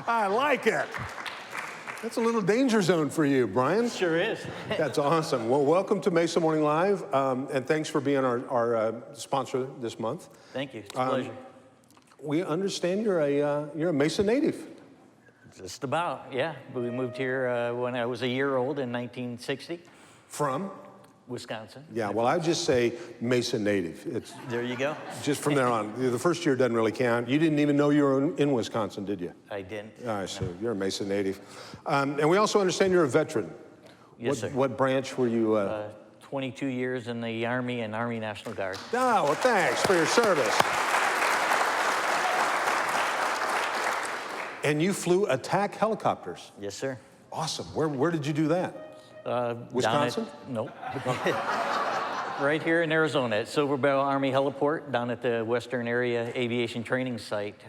I like it. That's a little danger zone for you, Brian. Sure is. That's awesome. Well, welcome to Mesa Morning Live, and thanks for being our sponsor this month. Thank you. It's a pleasure. We understand you're a Mesa native. Just about, yeah. We moved here when I was a year old in 1960. From? Wisconsin. Yeah, well, I'd just say Mesa native. There you go. Just from there on. The first year doesn't really count. You didn't even know you were in Wisconsin, did you? I didn't. All right, so you're a Mesa native. And we also understand you're a veteran. Yes, sir. What branch were you? 22 years in the Army and Army National Guard. Oh, well, thanks for your service. And you flew attack helicopters. Yes, sir. Awesome. Where did you do that? Wisconsin? Nope. Right here in Arizona at Silver Bell Army Heliport, down at the Western Area Aviation Training Site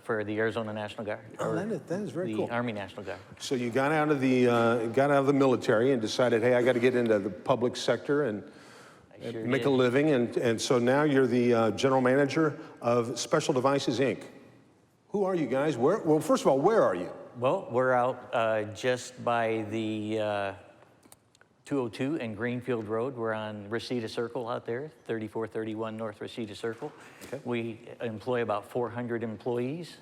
for the Arizona National Guard. Oh, that is very cool. The Army National Guard. So you got out of the military and decided, hey, I got to get into the public sector and make a living, and so now you're the general manager of Special Devices Inc. Who are you guys? Well, first of all, where are you? Well, we're out just by the 202 and Greenfield Road. We're on Reseda Circle out there, 3431 North Reseda Circle. Okay. We employ about 400 employees.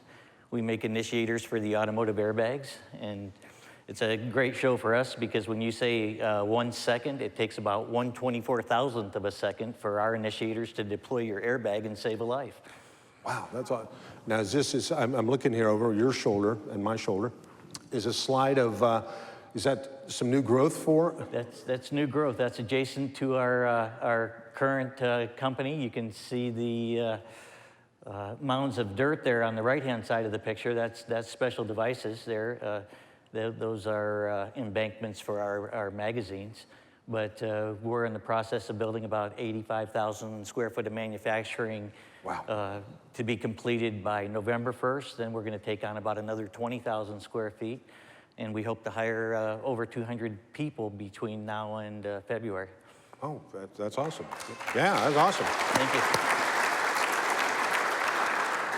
We make initiators for the automotive airbags, and it's a great show for us because when you say 1 second, it takes about 1/24,000th of a second for our initiators to deploy your airbag and save a life. Wow, that's all. Now, I'm looking here over your shoulder and my shoulder. Is a slide of, is that some new growth for? That's new growth. That's adjacent to our current company. You can see the mounds of dirt there on the right-hand side of the picture. That's Special Devices there. Those are embankments for our magazines. But we're in the process of building about 85,000 square foot of manufacturing. Wow. To be completed by November 1st. Then we're going to take on about another 20,000 square feet. And we hope to hire over 200 people between now and February. Oh, that's awesome. Yeah, that's awesome. Thank you.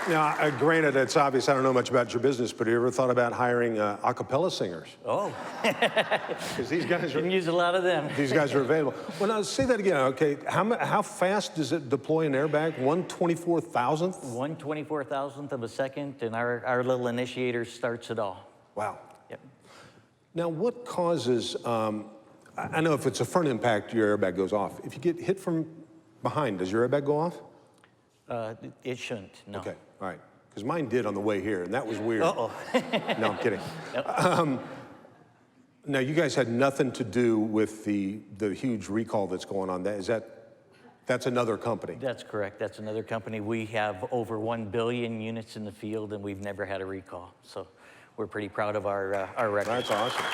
Now, granted, it's obvious I don't know much about your business, but have you ever thought about hiring a cappella singers? Oh. Because these guys can use a lot of them. These guys are available. Well, now, say that again. Okay, how fast does it deploy an airbag? 1/24,000th? 1/24,000th of a second, and our little initiator starts it all. Wow. Yep. Now, what causes, I know if it's a front impact, your airbag goes off. If you get hit from behind, does your airbag go off? It shouldn't, no. Okay, all right. Because mine did on the way here, and that was weird. Uh-oh. No, I'm kidding. Nope. Now, you guys had nothing to do with the huge recall that's going on. That's another company? That's correct. That's another company. We have over 1 billion units in the field, and we've never had a recall. So we're pretty proud of our record. That's awesome.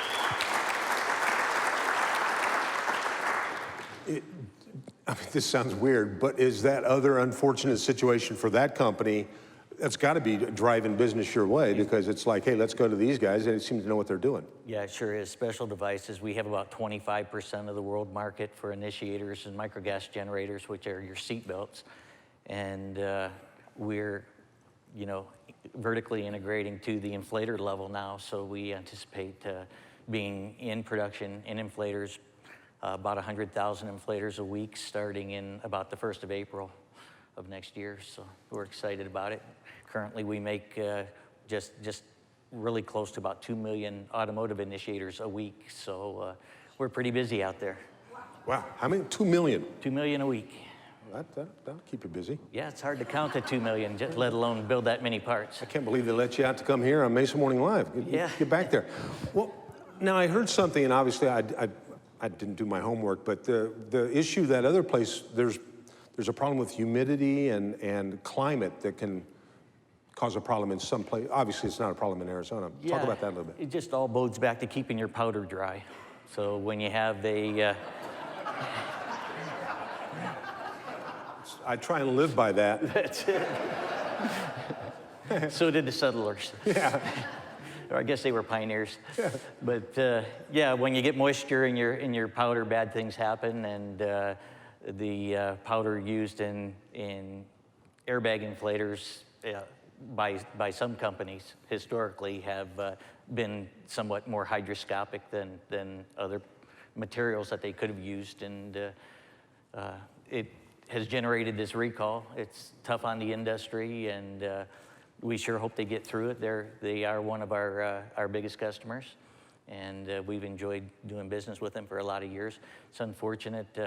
I mean, this sounds weird, but is that other unfortunate situation for that company, that's got to be driving business your way, because it's like, hey, let's go to these guys, and it seems to know what they're doing. Yeah, it sure is. Special Devices, we have about 25% of the world market for initiators and microgas generators, which are your seat belts. And we're, vertically integrating to the inflator level now, so we anticipate being in production in inflators, about 100,000 inflators a week starting in about the 1st of April of next year. So we're excited about it. Currently we make just really close to about 2 million automotive initiators a week. So we're pretty busy out there. Wow, how many? 2 million? 2 million a week. That'll keep you busy. Yeah, it's hard to count to 2 million, let alone build that many parts. I can't believe they let you out to come here on Mesa Morning Live. Get back there. Well, now I heard something, and obviously I didn't do my homework, but the issue that other place, there's a problem with humidity and climate that can cause a problem in some place. Obviously, it's not a problem in Arizona. Yeah, talk about that a little bit. It just all bodes back to keeping your powder dry. So when you have a... I try and live by that. That's it. So did the settlers. Yeah. Or I guess they were pioneers. Yeah. But yeah, when you get moisture in your powder, bad things happen, and the powder used in airbag inflators by some companies historically have been somewhat more hygroscopic than other materials that they could have used, and it has generated this recall. It's tough on the industry, and we sure hope they get through it. They are one of our biggest customers, and we've enjoyed doing business with them for a lot of years. It's unfortunate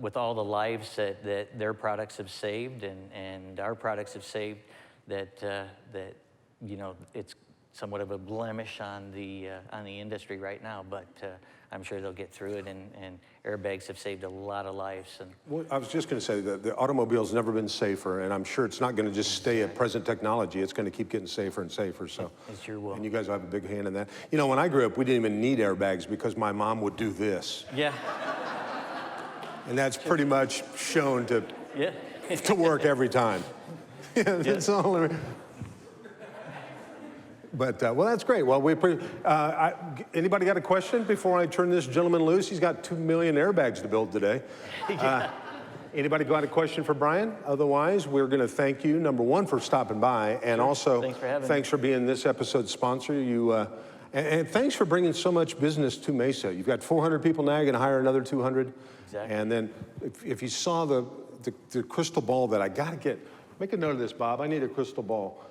with all the lives that their products have saved and our products have saved, that you know, it's somewhat of a blemish on the industry right now, but I'm sure they'll get through it, and airbags have saved a lot of lives. And well, I was just going to say that the automobile's never been safer, and I'm sure it's not going to just stay at present technology. It's going to keep getting safer and safer. So it sure will. And you guys have a big hand in that. You know, when I grew up, we didn't even need airbags because my mom would do this. Yeah. And that's pretty much shown to to work every time. That's all. But, well, that's great. Well, anybody got a question before I turn this gentleman loose? He's got 2 million airbags to build today. Anybody got a question for Bryan? Otherwise, we're going to thank you, number one, for stopping by, and also thanks for being this episode's sponsor. And thanks for bringing so much business to Mesa. You've got 400 people now. You're going to hire another 200. Exactly. And then if you saw the crystal ball that I got to get, make a note of this, Bob. I need a crystal ball.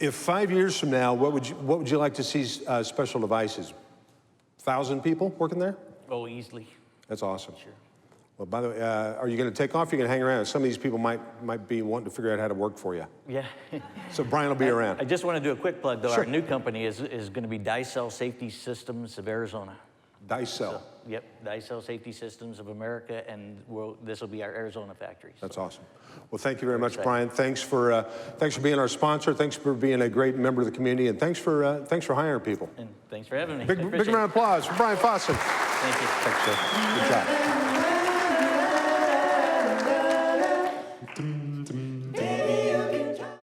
If 5 years from now, what would you like to see special devices? 1,000 people working there? Oh, easily. That's awesome. Sure. Well, by the way, are you going to take off? Or are you going to hang around? Some of these people might be wanting to figure out how to work for you. Yeah. So Bryan will be around. I just want to do a quick plug, though. Sure. Our new company is going to be Dicel Safety Systems of Arizona. Dicel. Yep, Dicel Safety Systems of America, and this will be our Arizona factory. That's awesome. Well, thank you very much, Bryan. Thanks for being our sponsor. Thanks for being a great member of the community, and thanks for hiring people. And thanks for having me. Big round of applause for Bryan Fossen. Thank you. Thanks, sir. Good job.